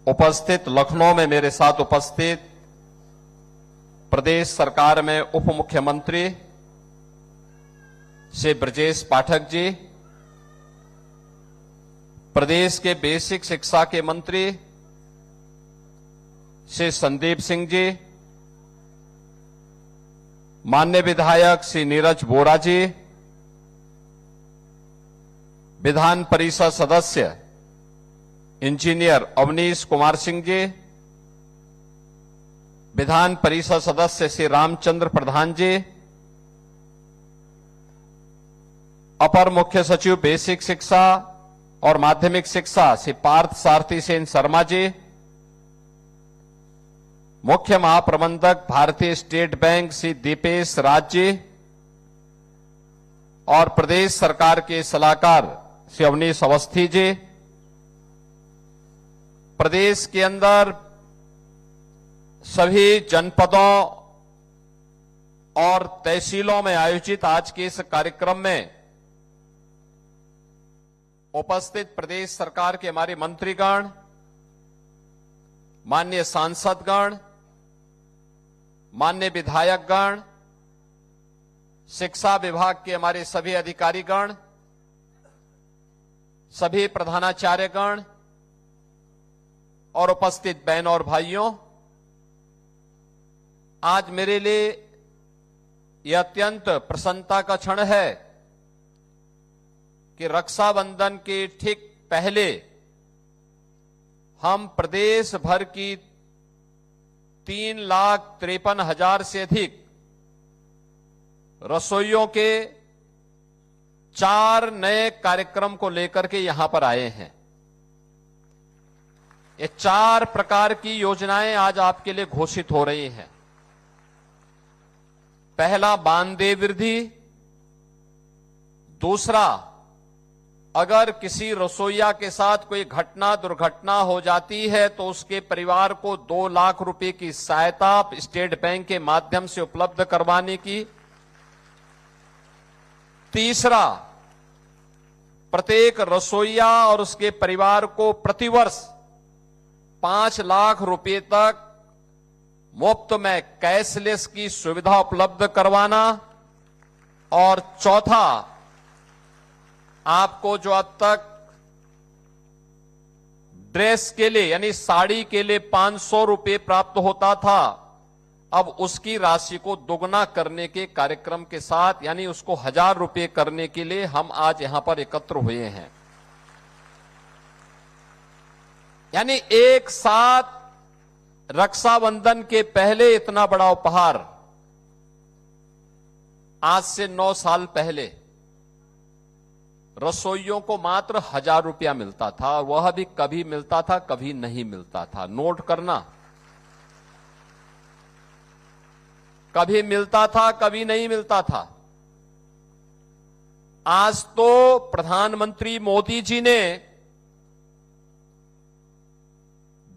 उपस्थित लखनऊ में मेरे साथ उपस्थित प्रदेश सरकार में उप मुख्यमंत्री श्री ब्रजेश पाठक जी, प्रदेश के बेसिक शिक्षा के मंत्री श्री संदीप सिंह जी, माननीय विधायक श्री नीरज बोरा जी, विधान परिषद सदस्य इंजीनियर अवनीश कुमार सिंह जी, विधान परिषद सदस्य श्री रामचंद्र प्रधान जी, अपर मुख्य सचिव बेसिक शिक्षा और माध्यमिक शिक्षा श्री पार्थ सारथी सेन शर्मा जी, मुख्य महाप्रबंधक भारतीय स्टेट बैंक श्री दीपेश राज जी और प्रदेश सरकार के सलाहकार श्री अवनीश अवस्थी जी, प्रदेश के अंदर सभी जनपदों और तहसीलों में आयोजित आज के इस कार्यक्रम में उपस्थित प्रदेश सरकार के हमारे मंत्रीगण, माननीय सांसदगण, माननीय विधायकगण, शिक्षा विभाग के हमारे सभी अधिकारीगण, सभी प्रधानाचार्यगण और उपस्थित बहनों और भाइयों, आज मेरे लिए यह अत्यंत प्रसन्नता का क्षण है कि रक्षाबंधन के ठीक पहले हम प्रदेश भर की 3,53,000 से अधिक रसोइयों के 4 नए कार्यक्रम को लेकर के यहां पर आए हैं। ये 4 प्रकार की योजनाएं आज आपके लिए घोषित हो रही हैं। पहला, मानदेय वृद्धि। दूसरा, अगर किसी रसोइया के साथ कोई घटना दुर्घटना हो जाती है तो उसके परिवार को 2 लाख रुपए की सहायता स्टेट बैंक के माध्यम से उपलब्ध करवाने की। तीसरा, प्रत्येक रसोइया और उसके परिवार को प्रतिवर्ष 5 लाख रुपए तक मुफ्त में कैशलेस की सुविधा उपलब्ध करवाना। और चौथा, आपको जो अब तक ड्रेस के लिए यानी साड़ी के लिए 500 रुपए प्राप्त होता था, अब उसकी राशि को दोगुना करने के कार्यक्रम के साथ यानी उसको 1,000 रुपए करने के लिए हम आज यहां पर एकत्र हुए हैं। यानी एक साथ रक्षाबंधन के पहले इतना बड़ा उपहार। आज से 9 साल पहले रसोइयों को मात्र 1,000 रुपया मिलता था और वह भी कभी मिलता था कभी नहीं मिलता था। नोट करना, कभी मिलता था कभी नहीं मिलता था। आज तो प्रधानमंत्री मोदी जी ने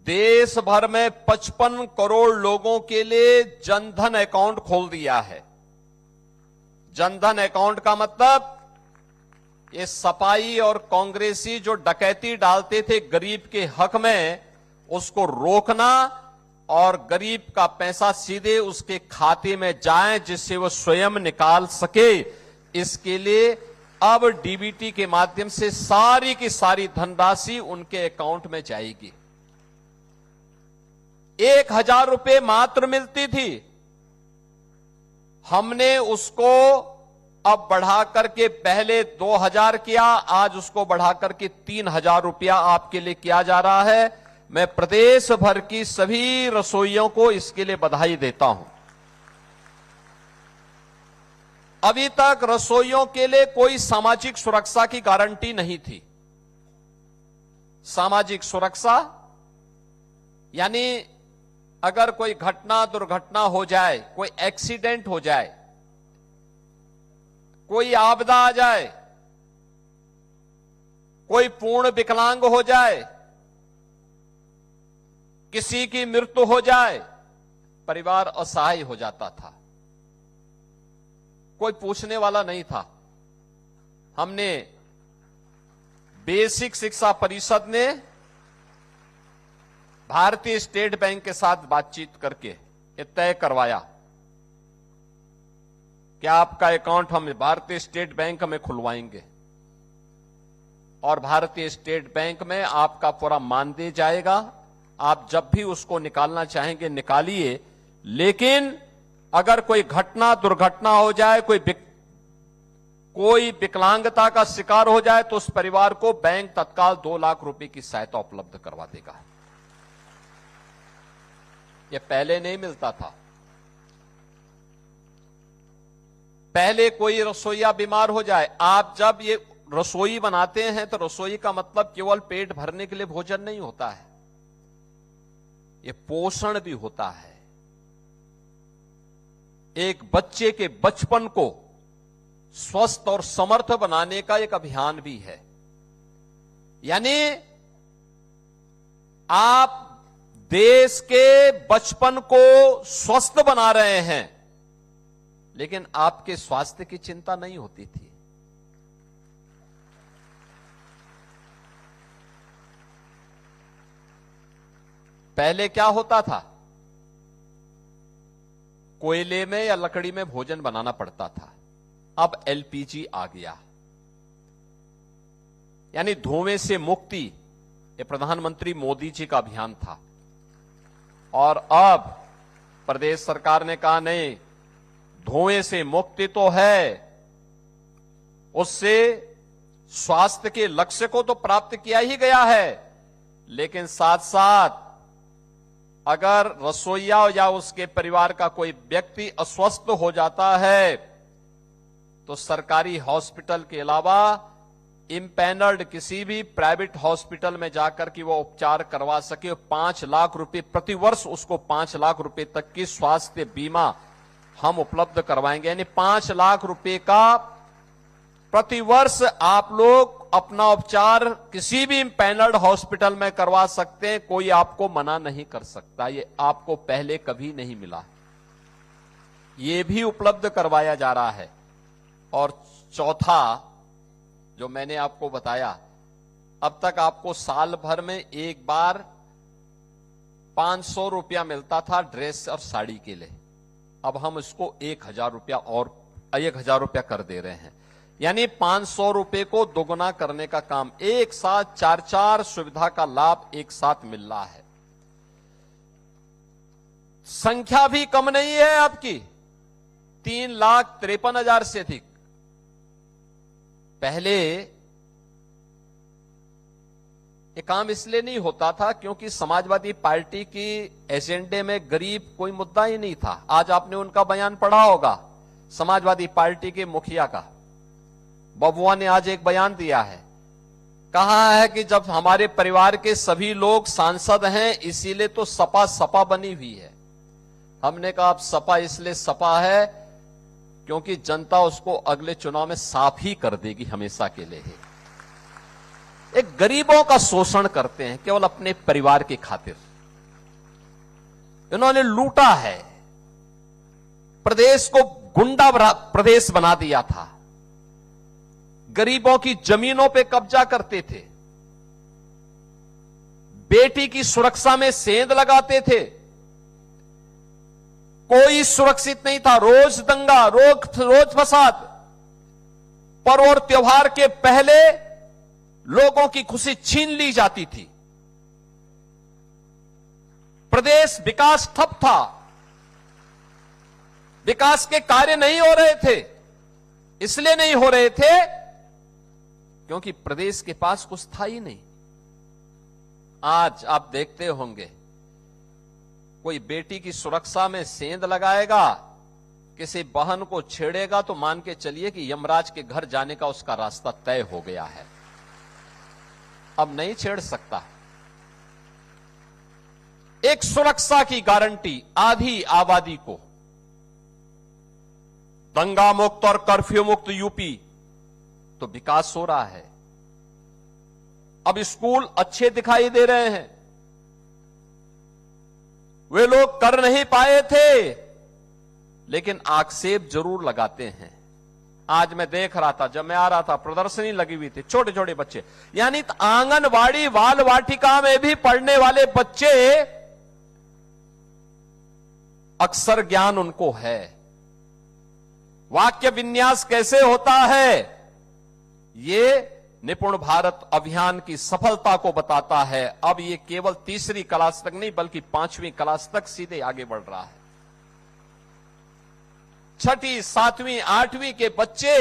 देश भर में 55 करोड़ लोगों के लिए जनधन अकाउंट खोल दिया है। जनधन अकाउंट का मतलब ये सपाई और कांग्रेसी जो डकैती डालते थे गरीब के हक में, उसको रोकना और गरीब का पैसा सीधे उसके खाते में जाए जिससे वो स्वयं निकाल सके। इसके लिए अब डीबीटी के माध्यम से सारी की सारी धनराशि उनके अकाउंट में जाएगी। 1,000 रुपए मात्र मिलती थी, हमने उसको अब बढ़ा करके पहले 2,000 किया, आज उसको बढ़ा करके 3,000 रुपया आपके लिए किया जा रहा है। मैं प्रदेश भर की सभी रसोइयों को इसके लिए बधाई देता हूं। अभी तक रसोइयों के लिए कोई सामाजिक सुरक्षा की गारंटी नहीं थी। सामाजिक सुरक्षा यानी अगर कोई घटना दुर्घटना हो जाए, कोई एक्सीडेंट हो जाए, कोई आपदा आ जाए, कोई पूर्ण विकलांग हो जाए, किसी की मृत्यु हो जाए, परिवार असहाय हो जाता था, कोई पूछने वाला नहीं था। हमने बेसिक शिक्षा परिषद ने भारतीय स्टेट बैंक के साथ बातचीत करके ये तय करवाया कि आपका अकाउंट हम भारतीय स्टेट बैंक में खुलवाएंगे और भारतीय स्टेट बैंक में आपका पूरा मानदेय जाएगा। आप जब भी उसको निकालना चाहेंगे निकालिए, लेकिन अगर कोई घटना दुर्घटना हो जाए, कोई विकलांगता का शिकार हो जाए तो उस परिवार को बैंक तत्काल 2 लाख रुपए की सहायता उपलब्ध करवा देगा। यह पहले नहीं मिलता था। पहले कोई रसोईया बीमार हो जाए, आप जब ये रसोई बनाते हैं तो रसोई का मतलब केवल पेट भरने के लिए भोजन नहीं होता है, ये पोषण भी होता है। एक बच्चे के बचपन को स्वस्थ और समर्थ बनाने का एक अभियान भी है। यानी आप देश के बचपन को स्वस्थ बना रहे हैं, लेकिन आपके स्वास्थ्य की चिंता नहीं होती थी। पहले क्या होता था, कोयले में या लकड़ी में भोजन बनाना पड़ता था। अब एलपीजी आ गया, यानी धुएं से मुक्ति, ये प्रधानमंत्री मोदी जी का अभियान था। और अब प्रदेश सरकार ने कहा नहीं, धुएं से मुक्ति तो है, उससे स्वास्थ्य के लक्ष्य को तो प्राप्त किया ही गया है, लेकिन साथ साथ अगर रसोइया या उसके परिवार का कोई व्यक्ति अस्वस्थ हो जाता है तो सरकारी हॉस्पिटल के अलावा इम्पैनल्ड किसी भी प्राइवेट हॉस्पिटल में जाकर के वो उपचार करवा सके। 5 लाख रुपए प्रति वर्ष, उसको 5 लाख रुपए तक की स्वास्थ्य बीमा हम उपलब्ध करवाएंगे। यानी 5 लाख रुपए का प्रति वर्ष आप लोग अपना उपचार किसी भी इम्पैनल्ड हॉस्पिटल में करवा सकते हैं, कोई आपको मना नहीं कर सकता। ये आपको पहले कभी नहीं मिला, ये भी उपलब्ध करवाया जा रहा है। और चौथा जो मैंने आपको बताया, अब तक आपको साल भर में एक बार 500 रुपया मिलता था ड्रेस और साड़ी के लिए, अब हम इसको 1000 रुपया और 1000 रुपया कर दे रहे हैं। यानी 500 रुपए को दोगुना करने का काम, एक साथ 4 सुविधा का लाभ एक साथ मिल रहा है। संख्या भी कम नहीं है आपकी, 3,53,000 से अधिक। पहले ये काम इसलिए नहीं होता था क्योंकि समाजवादी पार्टी की एजेंडे में गरीब कोई मुद्दा ही नहीं था। आज आपने उनका बयान पढ़ा होगा, समाजवादी पार्टी के मुखिया का, बबुआ ने आज एक बयान दिया है, कहा है कि जब हमारे परिवार के सभी लोग सांसद हैं इसीलिए तो सपा सपा बनी हुई है। हमने कहा अब सपा इसलिए सपा है क्योंकि जनता उसको अगले चुनाव में साफ ही कर देगी, हमेशा के लिए ही। एक गरीबों का शोषण करते हैं केवल अपने परिवार की खातिर। इन्होंने लूटा है, प्रदेश को गुंडा प्रदेश बना दिया था, गरीबों की जमीनों पे कब्जा करते थे, बेटी की सुरक्षा में सेंध लगाते थे, कोई सुरक्षित नहीं था, रोज दंगा, रोज फसाद। पर्व और त्योहार के पहले लोगों की खुशी छीन ली जाती थी, प्रदेश विकास ठप था, विकास के कार्य नहीं हो रहे थे। इसलिए नहीं हो रहे थे क्योंकि प्रदेश के पास कुछ था ही नहीं। आज आप देखते होंगे, कोई बेटी की सुरक्षा में सेंध लगाएगा, किसी बहन को छेड़ेगा तो मान के चलिए कि यमराज के घर जाने का उसका रास्ता तय हो गया है, अब नहीं छेड़ सकता। एक सुरक्षा की गारंटी आधी आबादी को, दंगा मुक्त और कर्फ्यू मुक्त यूपी, तो विकास हो रहा है। अब स्कूल अच्छे दिखाई दे रहे हैं, वे लोग कर नहीं पाए थे लेकिन आक्षेप जरूर लगाते हैं। आज मैं देख रहा था, जब मैं आ रहा था प्रदर्शनी लगी हुई थी, छोटे छोटे बच्चे, यानी आंगनवाड़ी बाल वाटिका में भी पढ़ने वाले बच्चे, अक्षर ज्ञान उनको है, वाक्य विन्यास कैसे होता है, ये निपुण भारत अभियान की सफलता को बताता है। अब ये केवल तीसरी क्लास तक नहीं बल्कि 5वीं क्लास तक सीधे आगे बढ़ रहा है। 6ठी, 7वीं, 8वीं के बच्चे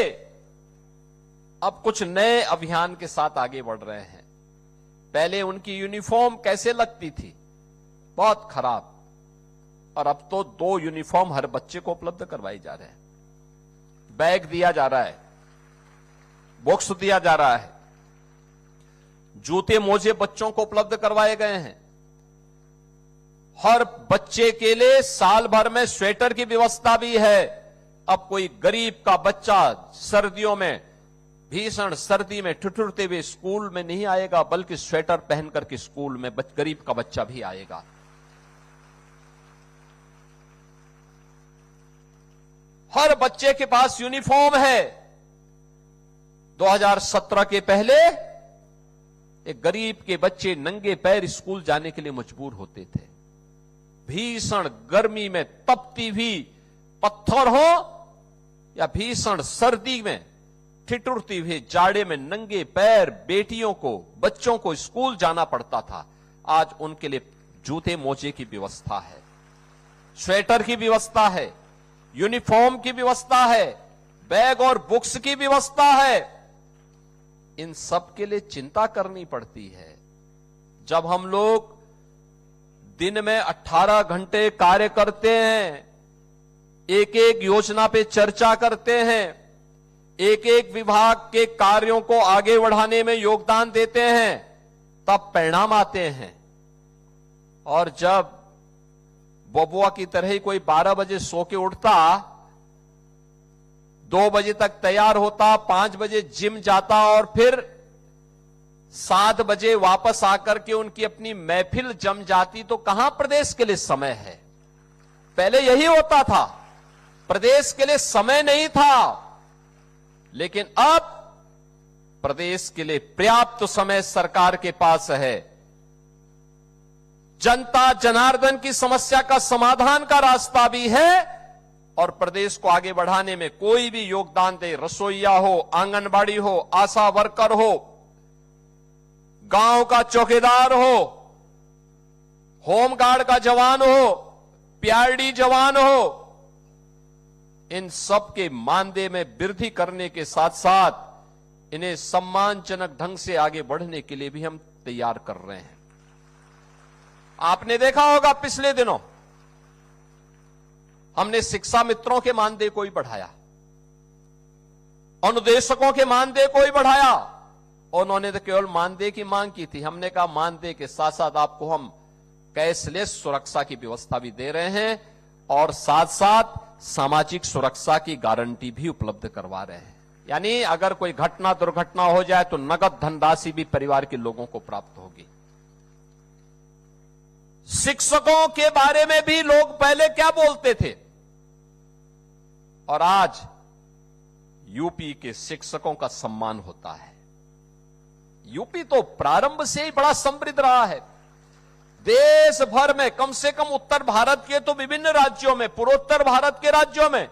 अब कुछ नए अभियान के साथ आगे बढ़ रहे हैं। पहले उनकी यूनिफॉर्म कैसे लगती थी, बहुत खराब, और अब तो 2 यूनिफॉर्म हर बच्चे को उपलब्ध करवाई जा रहे हैं। बैग दिया जा रहा है, बॉक्स दिया जा रहा है, जूते मोजे बच्चों को उपलब्ध करवाए गए हैं। हर बच्चे के लिए साल भर में स्वेटर की व्यवस्था भी है। अब कोई गरीब का बच्चा सर्दियों में, भीषण सर्दी में ठिठुरते हुए स्कूल में नहीं आएगा, बल्कि स्वेटर पहन करके स्कूल में गरीब का बच्चा भी आएगा। हर बच्चे के पास यूनिफॉर्म है। 2017 के पहले एक गरीब के बच्चे नंगे पैर स्कूल जाने के लिए मजबूर होते थे। भीषण गर्मी में तपती हुई पत्थर हो या भीषण सर्दी में ठिठुरती हुई जाड़े में नंगे पैर बेटियों को, बच्चों को स्कूल जाना पड़ता था। आज उनके लिए जूते मोजे की व्यवस्था है, स्वेटर की व्यवस्था है, यूनिफॉर्म की व्यवस्था है, बैग और बुक्स की व्यवस्था है। इन सब के लिए चिंता करनी पड़ती है। जब हम लोग दिन में 18 घंटे कार्य करते हैं, एक एक योजना पे चर्चा करते हैं, एक एक विभाग के कार्यों को आगे बढ़ाने में योगदान देते हैं, तब परिणाम आते हैं। और जब बबुआ की तरह ही कोई 12 बजे सो के उठता, 2 बजे तक तैयार होता, 5 बजे जिम जाता और फिर 7 बजे वापस आकर के उनकी अपनी महफिल जम जाती, तो कहां प्रदेश के लिए समय है। पहले यही होता था, प्रदेश के लिए समय नहीं था, लेकिन अब प्रदेश के लिए पर्याप्त समय सरकार के पास है। जनता जनार्दन की समस्या का समाधान का रास्ता भी है और प्रदेश को आगे बढ़ाने में कोई भी योगदान दे, रसोईया हो, आंगनबाड़ी हो, आशा वर्कर हो, गांव का चौकीदार हो, होमगार्ड का जवान हो, पीआरडी जवान हो, इन सब के मानदेय में वृद्धि करने के साथ साथ इन्हें सम्मानजनक ढंग से आगे बढ़ने के लिए भी हम तैयार कर रहे हैं। आपने देखा होगा पिछले दिनों हमने शिक्षा मित्रों के मानदेय को ही बढ़ाया, अनुदेशकों के मानदेय को ही बढ़ाया। उन्होंने तो केवल मानदेय की मांग की थी, हमने कहा मानदेय के साथ साथ आपको हम कैशलेस सुरक्षा की व्यवस्था भी दे रहे हैं और साथ साथ सामाजिक सुरक्षा की गारंटी भी उपलब्ध करवा रहे हैं। यानी अगर कोई घटना दुर्घटना हो जाए तो नगद धनराशि भी परिवार के लोगों को प्राप्त होगी। शिक्षकों के बारे में भी लोग पहले क्या बोलते थे और आज यूपी के शिक्षकों का सम्मान होता है। यूपी तो प्रारंभ से ही बड़ा समृद्ध रहा है। देश भर में, कम से कम उत्तर भारत के तो विभिन्न राज्यों में, पूर्वोत्तर भारत के राज्यों में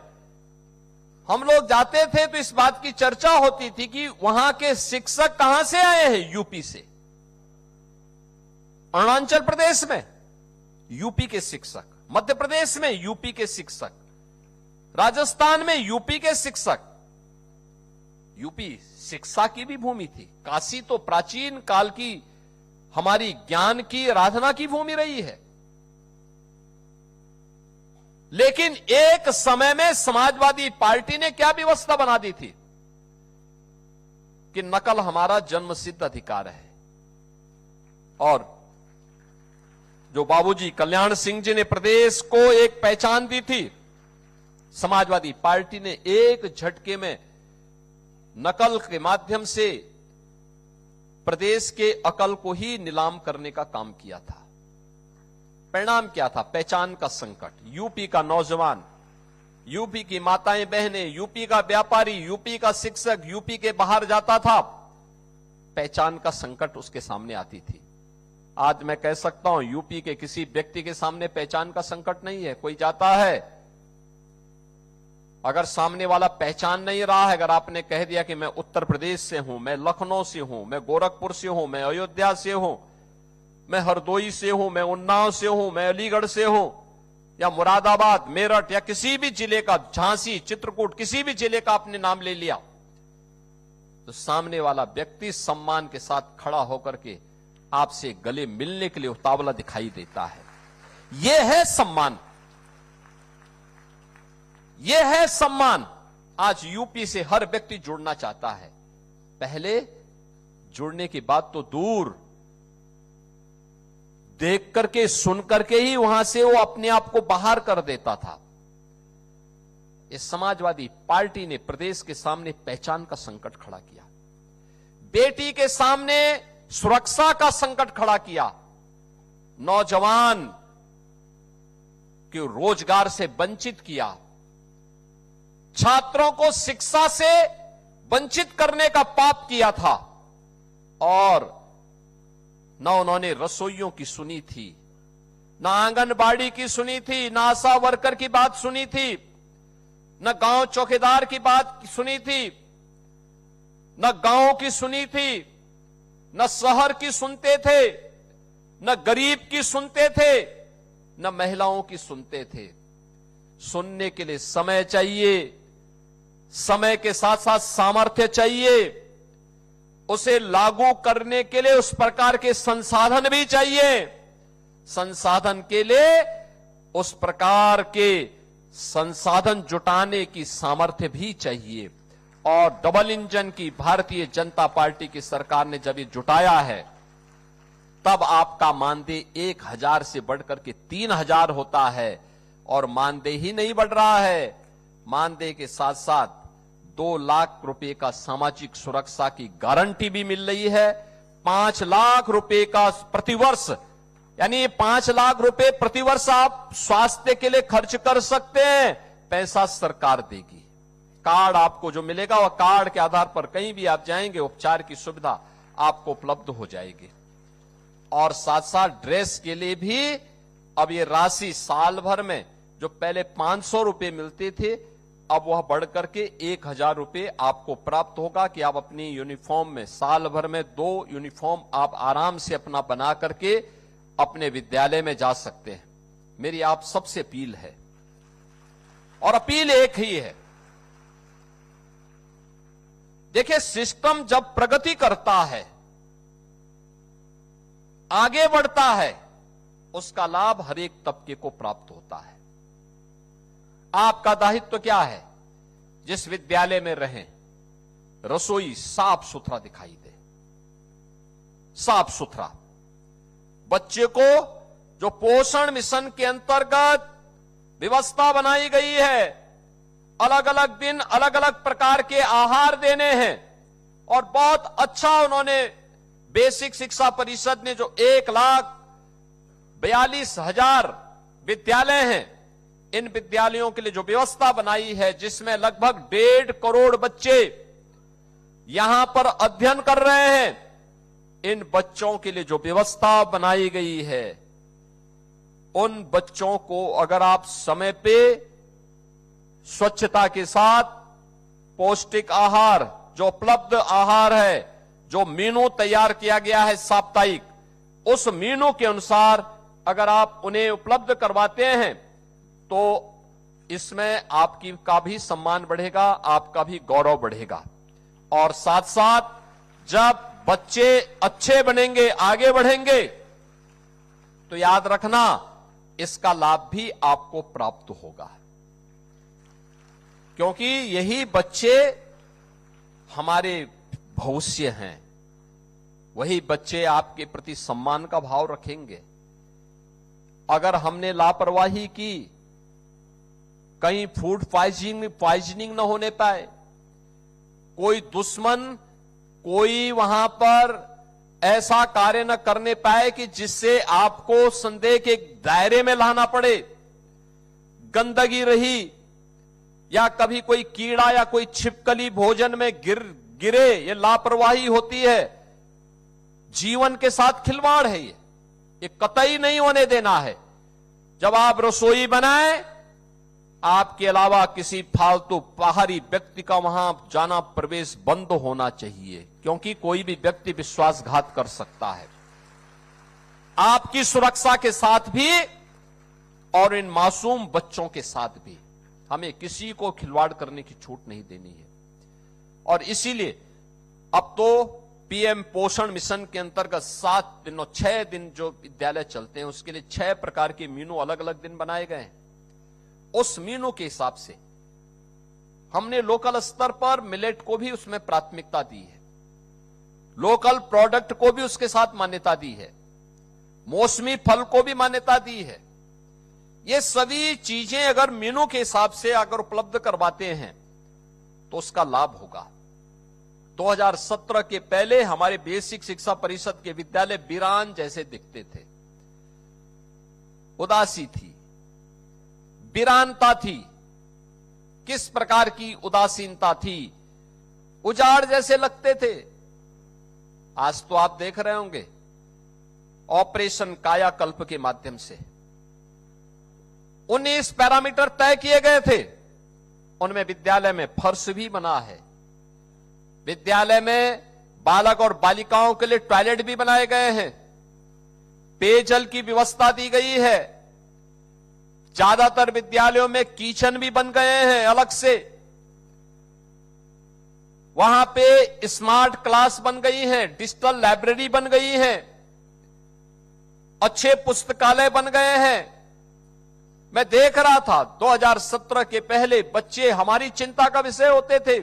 हम लोग जाते थे तो इस बात की चर्चा होती थी कि वहां के शिक्षक कहां से आए हैं। यूपी से। अरुणाचल प्रदेश में यूपी के शिक्षक, मध्य प्रदेश में यूपी के शिक्षक, राजस्थान में यूपी के शिक्षक। यूपी शिक्षा की भी भूमि थी। काशी तो प्राचीन काल की हमारी ज्ञान की आराधना की भूमि रही है। लेकिन एक समय में समाजवादी पार्टी ने क्या व्यवस्था बना दी थी कि नकल हमारा जन्मसिद्ध अधिकार है। और जो बाबूजी कल्याण सिंह जी ने प्रदेश को एक पहचान दी थी, समाजवादी पार्टी ने एक झटके में नकल के माध्यम से प्रदेश के अकल को ही नीलाम करने का काम किया था। परिणाम क्या था? पहचान का संकट। यूपी का नौजवान यूपी की माताएं बहनें, यूपी का व्यापारी, यूपी का शिक्षक यूपी के बाहर जाता था, पहचान का संकट उसके सामने आती थी। आज मैं कह सकता हूं यूपी के किसी व्यक्ति के सामने पहचान का संकट नहीं है। कोई जाता है, अगर सामने वाला पहचान नहीं रहा है, अगर आपने कह दिया कि मैं उत्तर प्रदेश से हूं, मैं लखनऊ से हूं, मैं गोरखपुर से हूं, मैं अयोध्या से हूं, मैं हरदोई से हूं, मैं उन्नाव से हूं, मैं अलीगढ़ से हूं, या मुरादाबाद, मेरठ या किसी भी जिले का, झांसी, चित्रकूट, किसी भी जिले का आपने नाम ले लिया, तो सामने वाला व्यक्ति सम्मान के साथ खड़ा होकर के आपसे गले मिलने के लिए उतावला दिखाई देता है। यह है सम्मान, यह है सम्मान। आज यूपी से हर व्यक्ति जुड़ना चाहता है। पहले जुड़ने की बात तो दूर, देख करके सुन करके ही वहां से वो अपने आप को बाहर कर देता था। इस समाजवादी पार्टी ने प्रदेश के सामने पहचान का संकट खड़ा किया, बेटी के सामने सुरक्षा का संकट खड़ा किया, नौजवान के रोजगार से वंचित किया, छात्रों को शिक्षा से वंचित करने का पाप किया था, और न उन्होंने रसोइयों की सुनी थी, न आंगनबाड़ी की सुनी थी, न आशा वर्कर की बात सुनी थी, न गांव चौकीदार की बात सुनी थी, न गांव की सुनी थी, न शहर की सुनते थे, न गरीब की सुनते थे, न महिलाओं की सुनते थे। सुनने के लिए समय चाहिए, समय के साथ साथ सामर्थ्य चाहिए, उसे लागू करने के लिए उस प्रकार के संसाधन भी चाहिए, संसाधन के लिए उस प्रकार के संसाधन जुटाने की सामर्थ्य भी चाहिए। और डबल इंजन की भारतीय जनता पार्टी की सरकार ने जब ये जुटाया है, तब आपका मानदेय 1000 से बढ़कर के 3000 होता है। और मानदेय ही नहीं बढ़ रहा है, मानदेय के साथ साथ 2 लाख रुपए का सामाजिक सुरक्षा की गारंटी भी मिल रही है। 5 लाख रुपए का प्रतिवर्ष, यानी 5 लाख रुपए प्रतिवर्ष आप स्वास्थ्य के लिए खर्च कर सकते हैं, पैसा सरकार देगी। कार्ड आपको जो मिलेगा वह कार्ड के आधार पर कहीं भी आप जाएंगे, उपचार की सुविधा आपको उपलब्ध हो जाएगी। और साथ साथ ड्रेस के लिए भी अब ये राशि साल भर में, जो पहले 500 रुपए मिलते थे, अब वह बढ़कर के 1000 रुपए आपको प्राप्त होगा कि आप अपनी यूनिफॉर्म में साल भर में 2 यूनिफॉर्म आप आराम से अपना बना करके अपने विद्यालय में जा सकते हैं। मेरी आप सबसे अपील है, और अपील एक ही है। देखिए, सिस्टम जब प्रगति करता है, आगे बढ़ता है, उसका लाभ हर एक तबके को प्राप्त होता है। आपका दायित्व क्या है? जिस विद्यालय में रहें, रसोई साफ सुथरा दिखाई दे, साफ सुथरा। बच्चे को जो पोषण मिशन के अंतर्गत व्यवस्था बनाई गई है, अलग अलग दिन अलग अलग प्रकार के आहार देने हैं, और बहुत अच्छा उन्होंने बेसिक शिक्षा परिषद ने जो 1,42,000 विद्यालय हैं, इन विद्यालयों के लिए जो व्यवस्था बनाई है, जिसमें लगभग 1.5 करोड़ बच्चे यहां पर अध्ययन कर रहे हैं, इन बच्चों के लिए जो व्यवस्था बनाई गई है, उन बच्चों को अगर आप समय पे स्वच्छता के साथ पौष्टिक आहार, जो उपलब्ध आहार है, जो मेनू तैयार किया गया है साप्ताहिक, उस मेनू के अनुसार अगर आप उन्हें उपलब्ध करवाते हैं, तो इसमें आपकी का भी सम्मान बढ़ेगा, आपका भी गौरव बढ़ेगा। और साथ साथ जब बच्चे अच्छे बनेंगे, आगे बढ़ेंगे, तो याद रखना इसका लाभ भी आपको प्राप्त होगा, क्योंकि यही बच्चे हमारे भविष्य हैं। वही बच्चे आपके प्रति सम्मान का भाव रखेंगे। अगर हमने लापरवाही की, कहीं फूड पॉइजनिंग न होने पाए, कोई दुश्मन कोई वहां पर ऐसा कार्य न करने पाए कि जिससे आपको संदेह के दायरे में लाना पड़े, गंदगी रही, या कभी कोई कीड़ा या कोई छिपकली भोजन में गिरे, ये लापरवाही होती है, जीवन के साथ खिलवाड़ है। ये कतई नहीं होने देना है। जब आप रसोई बनाएं, आपके अलावा किसी फालतू बाहरी व्यक्ति का वहां जाना, प्रवेश बंद होना चाहिए, क्योंकि कोई भी व्यक्ति विश्वासघात कर सकता है आपकी सुरक्षा के साथ भी और इन मासूम बच्चों के साथ भी। हमें किसी को खिलवाड़ करने की छूट नहीं देनी है। और इसीलिए अब तो पीएम पोषण मिशन के अंतर्गत 7 दिन और 6 दिन जो विद्यालय चलते हैं, उसके लिए 6 प्रकार के मीनू अलग अलग दिन बनाए गए हैं। उस मीनू के हिसाब से हमने लोकल स्तर पर मिलेट को भी उसमें प्राथमिकता दी है, लोकल प्रोडक्ट को भी उसके साथ मान्यता दी है, मौसमी फल को भी मान्यता दी है। ये सभी चीजें अगर मीनू के हिसाब से अगर उपलब्ध करवाते हैं तो उसका लाभ होगा। 2017 के पहले हमारे बेसिक शिक्षा परिषद के विद्यालय वीरान जैसे दिखते थे, उदासी थी, वीरानता थी। किस प्रकार की उदासीनता थी, उजाड़ जैसे लगते थे। आज तो आप देख रहे होंगे ऑपरेशन कायाकल्प के माध्यम से 19 पैरामीटर तय किए गए थे। उनमें विद्यालय में फर्श भी बना है, विद्यालय में बालक और बालिकाओं के लिए टॉयलेट भी बनाए गए हैं, पेयजल की व्यवस्था दी गई है, ज्यादातर विद्यालयों में किचन भी बन गए हैं अलग से, वहां पे स्मार्ट क्लास बन गई है, डिजिटल लाइब्रेरी बन गई है, अच्छे पुस्तकालय बन गए हैं। मैं देख रहा था 2017 के पहले बच्चे हमारी चिंता का विषय होते थे।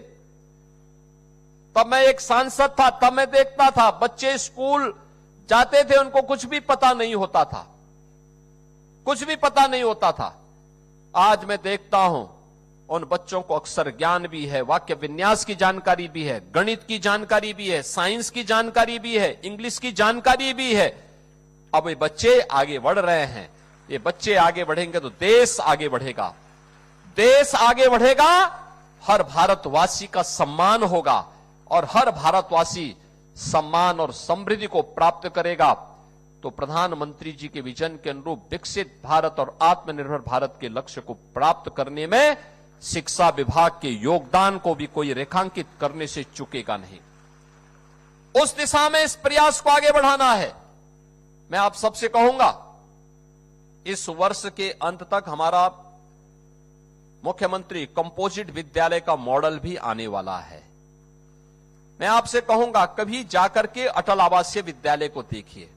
तब मैं एक सांसद था, तब मैं देखता था बच्चे स्कूल जाते थे, उनको कुछ भी पता नहीं होता था, कुछ भी पता नहीं होता था। आज मैं देखता हूं उन बच्चों को अक्षर ज्ञान भी है, वाक्य विन्यास की जानकारी भी है, गणित की जानकारी भी है, साइंस की जानकारी भी है, इंग्लिश की जानकारी भी है। अब ये बच्चे आगे बढ़ रहे हैं। ये बच्चे आगे बढ़ेंगे तो देश आगे बढ़ेगा, देश आगे बढ़ेगा, हर भारतवासी का सम्मान होगा और हर भारतवासी सम्मान और समृद्धि को प्राप्त करेगा। तो प्रधानमंत्री जी के विजन के अनुरूप विकसित भारत और आत्मनिर्भर भारत के लक्ष्य को प्राप्त करने में शिक्षा विभाग के योगदान को भी कोई रेखांकित करने से चूकेगा नहीं। उस दिशा में इस प्रयास को आगे बढ़ाना है। मैं आप सबसे कहूंगा, इस वर्ष के अंत तक हमारा मुख्यमंत्री कंपोजिट विद्यालय का मॉडल भी आने वाला है। मैं आपसे कहूंगा, कभी जाकर के अटल आवासीय विद्यालय को देखिए।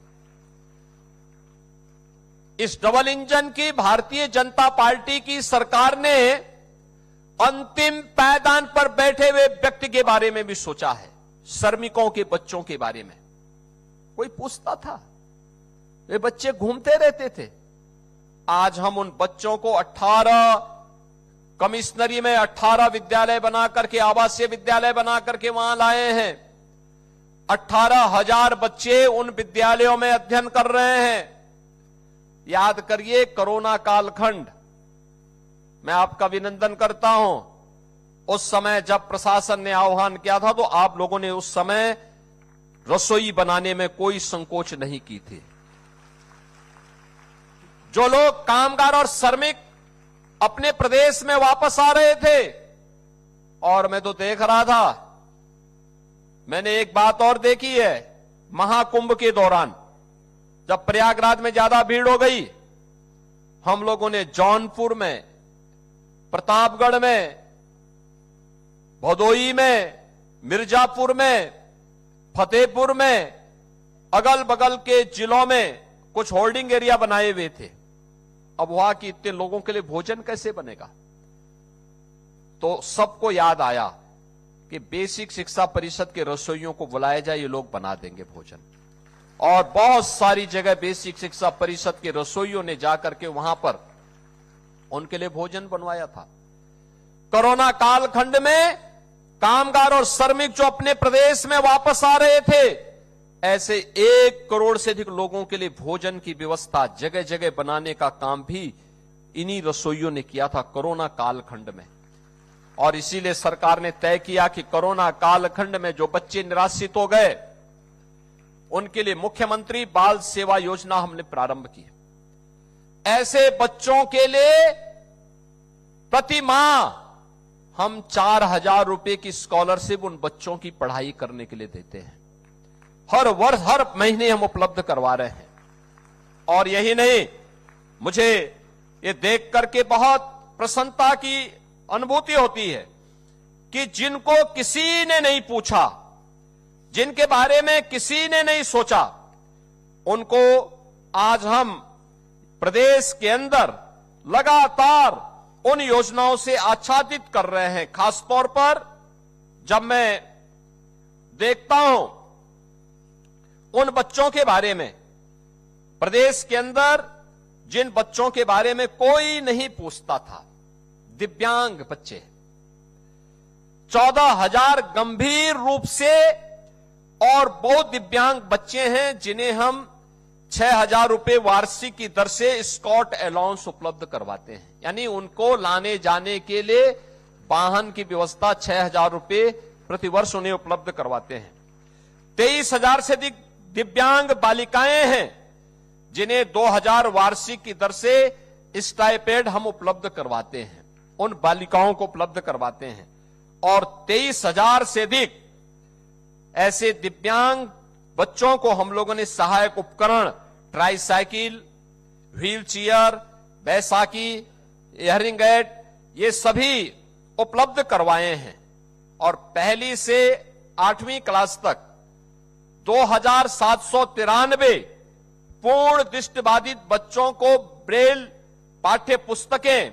इस डबल इंजन की भारतीय जनता पार्टी की सरकार ने अंतिम पायदान पर बैठे हुए व्यक्ति के बारे में भी सोचा है, श्रमिकों के बच्चों के बारे में। कोई पूछता था? वे बच्चे घूमते रहते थे। आज हम उन बच्चों को 18 कमिश्नरी में 18 विद्यालय बना करके, आवासीय विद्यालय बना करके वहां लाए हैं। 18,000 बच्चे उन विद्यालयों में अध्ययन कर रहे हैं। याद करिए, कोरोना कालखंड, मैं आपका अभिनंदन करता हूं। उस समय जब प्रशासन ने आह्वान किया था तो आप लोगों ने उस समय रसोई बनाने में कोई संकोच नहीं की थी। जो लोग कामगार और श्रमिक अपने प्रदेश में वापस आ रहे थे, और मैं तो देख रहा था, मैंने एक बात और देखी है, महाकुंभ के दौरान जब प्रयागराज में ज्यादा भीड़ हो गई, हम लोगों ने जौनपुर में, प्रतापगढ़ में, भदोई में, मिर्जापुर में, फतेहपुर में, अगल बगल के जिलों में कुछ होल्डिंग एरिया बनाए हुए थे। अब वहां के इतने लोगों के लिए भोजन कैसे बनेगा? तो सबको याद आया कि बेसिक शिक्षा परिषद के रसोइयों को बुलाया जाए, ये लोग बना देंगे भोजन। और बहुत सारी जगह बेसिक शिक्षा परिषद के रसोइयों ने जाकर के वहां पर उनके लिए भोजन बनवाया था। कोरोना कालखंड में कामगार और श्रमिक जो अपने प्रदेश में वापस आ रहे थे, ऐसे 1 करोड़ से अधिक लोगों के लिए भोजन की व्यवस्था जगह जगह बनाने का काम भी इन्हीं रसोइयों ने किया था कोरोना कालखंड में। और इसीलिए सरकार ने तय किया कि कोरोना कालखंड में जो बच्चे निराश्रित हो गए उनके लिए मुख्यमंत्री बाल सेवा योजना हमने प्रारंभ की। ऐसे बच्चों के लिए प्रति माह हम 4,000 रुपए की स्कॉलरशिप उन बच्चों की पढ़ाई करने के लिए देते हैं। हर वर्ष हर महीने हम उपलब्ध करवा रहे हैं। और यही नहीं, मुझे ये देख करके बहुत प्रसन्नता की अनुभूति होती है कि जिनको किसी ने नहीं पूछा, जिनके बारे में किसी ने नहीं सोचा, उनको आज हम प्रदेश के अंदर लगातार उन योजनाओं से आच्छादित कर रहे हैं। खासतौर पर जब मैं देखता हूं उन बच्चों के बारे में, प्रदेश के अंदर जिन बच्चों के बारे में कोई नहीं पूछता था, दिव्यांग बच्चे, 14,000 गंभीर रूप से और बहुत दिव्यांग बच्चे हैं जिन्हें हम 6,000 रुपए वार्षिक की दर से स्कॉट अलाउंस उपलब्ध करवाते हैं। यानी उनको लाने जाने के लिए वाहन की व्यवस्था 6,000 रुपए प्रतिवर्ष उन्हें उपलब्ध करवाते हैं। 23,000 से अधिक दिव्यांग बालिकाएं हैं जिन्हें 2,000 वार्षिक की दर से स्टाइपेंड हम उपलब्ध करवाते हैं, उन बालिकाओं को उपलब्ध करवाते हैं। और 23,000 से अधिक ऐसे दिव्यांग बच्चों को हम लोगों ने सहायक उपकरण, tricycle, wheel chair, Baisakhi, hearing aid, ये सभी उपलब्ध करवाए हैं। और पहली से 8वीं क्लास तक 2,793 पूर्ण दृष्टिबाधित बच्चों को ब्रेल पाठ्य पुस्तकें,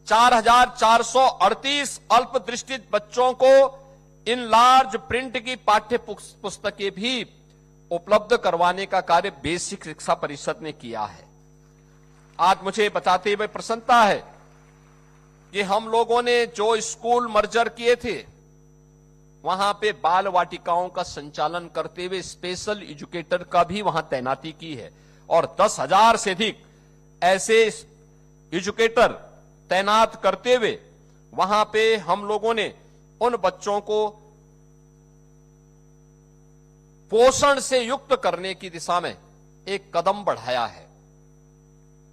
4,438 अल्प दृष्टित बच्चों को इन लार्ज प्रिंट की पाठ्य पुस्तकें भी उपलब्ध करवाने का कार्य बेसिक शिक्षा परिषद ने किया है। आज मुझे बताते हुए प्रसन्नता है कि हम लोगों ने जो स्कूल मर्जर किए थे वहां पे बाल वाटिकाओं का संचालन करते हुए स्पेशल एजुकेटर का भी वहां तैनाती की है। और 10,000 से अधिक ऐसे एजुकेटर तैनात करते हुए वहां पे हम लोगों ने उन बच्चों को पोषण से युक्त करने की दिशा में एक कदम बढ़ाया है।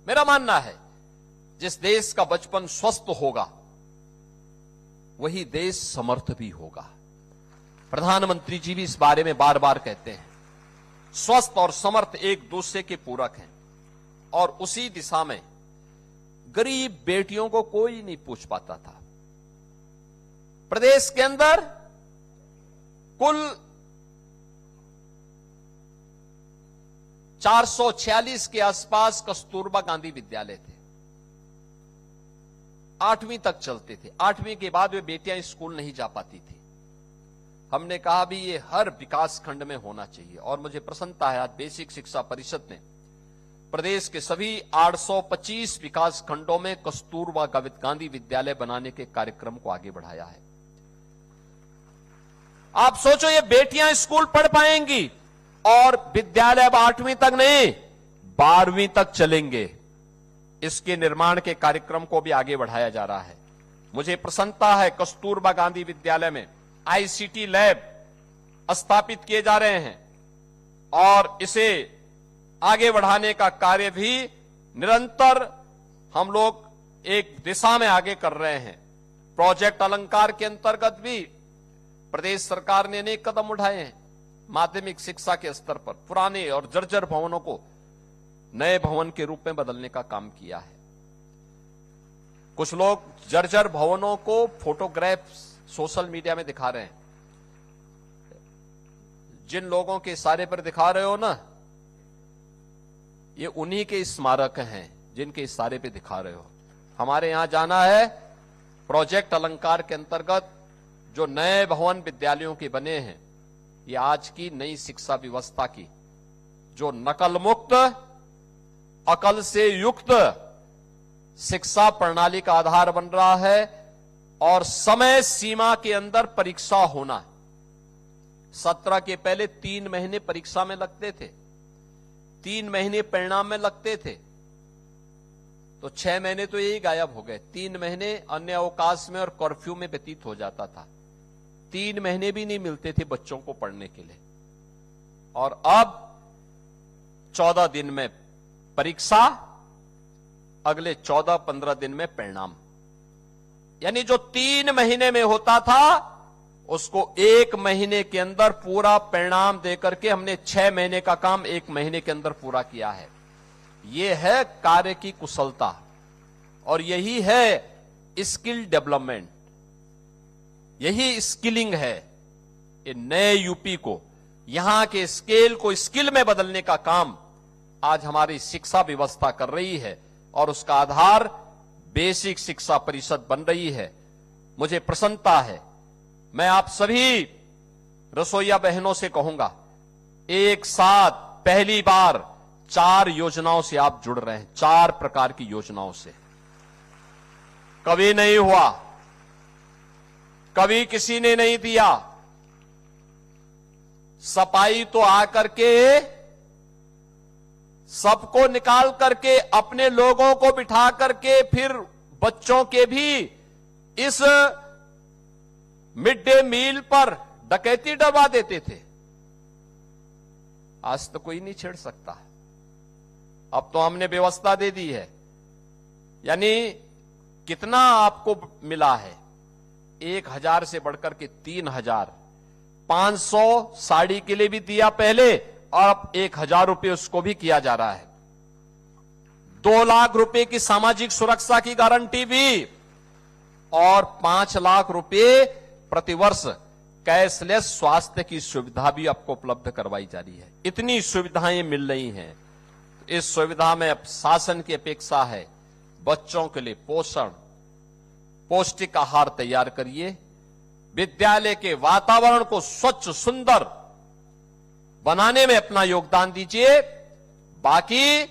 मेरा मानना है जिस देश का बचपन स्वस्थ होगा वही देश समर्थ भी होगा। प्रधानमंत्री जी भी इस बारे में बार बार कहते हैं, स्वस्थ और समर्थ एक दूसरे के पूरक हैं। और उसी दिशा में गरीब बेटियों को कोई नहीं पूछ पाता था। प्रदेश के अंदर कुल 446 के आसपास कस्तूरबा गांधी विद्यालय थे, 8वीं तक चलते थे। 8वीं के बाद वे बेटियां स्कूल नहीं जा पाती थी। हमने कहा भी ये हर विकास खंड में होना चाहिए। और मुझे प्रसन्नता है आज बेसिक शिक्षा परिषद ने प्रदेश के सभी 825 विकास खंडों में कस्तूरबा गांधी विद्यालय बनाने के कार्यक्रम को आगे बढ़ाया है। आप सोचो ये बेटियां स्कूल पढ़ पाएंगी और विद्यालय अब 8वीं तक नहीं 12वीं तक चलेंगे। इसके निर्माण के कार्यक्रम को भी आगे बढ़ाया जा रहा है। मुझे प्रसन्नता है कस्तूरबा गांधी विद्यालय में आईसीटी लैब स्थापित किए जा रहे हैं और इसे आगे बढ़ाने का कार्य भी निरंतर हम लोग एक दिशा में आगे कर रहे हैं। प्रोजेक्ट अलंकार के अंतर्गत भी प्रदेश सरकार ने अनेक कदम उठाए हैं। माध्यमिक शिक्षा के स्तर पर पुराने और जर्जर भवनों को नए भवन के रूप में बदलने का काम किया है। कुछ लोग जर्जर भवनों को फोटोग्राफ सोशल मीडिया में दिखा रहे हैं। जिन लोगों के इशारे पर दिखा रहे हो ना, ये उन्हीं के स्मारक हैं जिनके इशारे पे दिखा रहे हो। हमारे यहां जाना है, प्रोजेक्ट अलंकार के अंतर्गत जो नए भवन विद्यालयों के बने हैं, ये आज की नई शिक्षा व्यवस्था की जो नकल मुक्त, अकल से युक्त शिक्षा प्रणाली का आधार बन रहा है। और समय सीमा के अंदर परीक्षा होना, 17 के पहले 3 महीने परीक्षा में लगते थे, 3 महीने परिणाम में लगते थे। तो 6 महीने तो यही गायब हो गए। 3 महीने अन्य अवकाश में और कर्फ्यू में व्यतीत हो जाता था। 3 महीने भी नहीं मिलते थे बच्चों को पढ़ने के लिए। और अब 14 दिन में परीक्षा, अगले 14-15 दिन में परिणाम। यानी जो 3 महीने में होता था उसको 1 महीने के अंदर पूरा परिणाम देकर के हमने 6 महीने का काम 1 महीने के अंदर पूरा किया है। यह है कार्य की कुशलता और यही है स्किल डेवलपमेंट, यही स्किलिंग है। ये नए यूपी को, यहां के स्केल को स्किल में बदलने का काम आज हमारी शिक्षा व्यवस्था कर रही है और उसका आधार बेसिक शिक्षा परिषद बन रही है। मुझे प्रसन्नता है। मैं आप सभी रसोइया बहनों से कहूंगा, एक साथ पहली बार 4 योजनाओं से आप जुड़ रहे हैं, 4 प्रकार की योजनाओं से। कभी नहीं हुआ, कभी किसी ने नहीं दिया। सपाई तो आकर के सबको निकाल करके अपने लोगों को बिठा करके फिर बच्चों के भी इस मिड डे मील पर डकैती डरवा देते थे। आज तो कोई नहीं छेड़ सकता। अब तो हमने व्यवस्था दे दी है। यानी कितना आपको मिला है? 1000 से बढ़कर के 3000, 500 साड़ी के लिए भी दिया पहले और अब 1000 रुपये उसको भी किया जा रहा है। 2 लाख रुपए की सामाजिक सुरक्षा की गारंटी भी और 5 लाख रुपए प्रतिवर्ष कैशलेस स्वास्थ्य की सुविधा भी आपको उपलब्ध करवाई जा रही है। इतनी सुविधाएं मिल रही हैं। इस सुविधा में अब शासन की अपेक्षा है बच्चों के लिए पोषण, पौष्टिक आहार तैयार करिए, विद्यालय के वातावरण को स्वच्छ सुंदर बनाने में अपना योगदान दीजिए। बाकी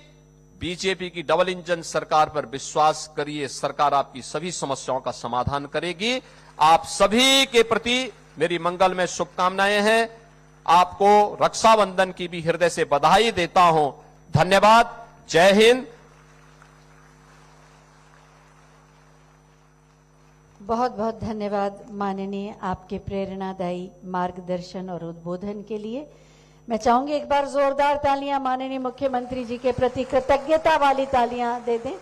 बीजेपी की डबल इंजन सरकार पर विश्वास करिए, सरकार आपकी सभी समस्याओं का समाधान करेगी। आप सभी के प्रति मेरी मंगलमय शुभकामनाएं हैं। आपको रक्षाबंधन की भी हृदय से बधाई देता हूं। धन्यवाद। जय हिंद। बहुत बहुत धन्यवाद माननीय, आपके प्रेरणादायी मार्गदर्शन और उद्बोधन के लिए। मैं चाहूंगी एक बार जोरदार तालियां माननीय मुख्यमंत्री जी के प्रति, कृतज्ञता वाली तालियां दे दें।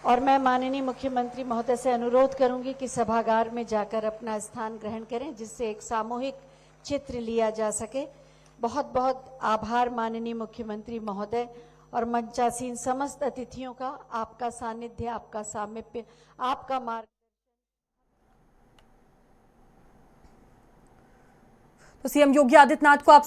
और मैं माननीय मुख्यमंत्री महोदय से अनुरोध करूंगी कि सभागार में जाकर अपना स्थान ग्रहण करें, जिससे एक सामूहिक चित्र लिया जा सके। बहुत बहुत आभार माननीय मुख्यमंत्री महोदय और मंचासीन समस्त अतिथियों का। आपका सानिध्य, आपका सामीप्य, आपका मार्ग। तो सीएम योगी आदित्यनाथ को आप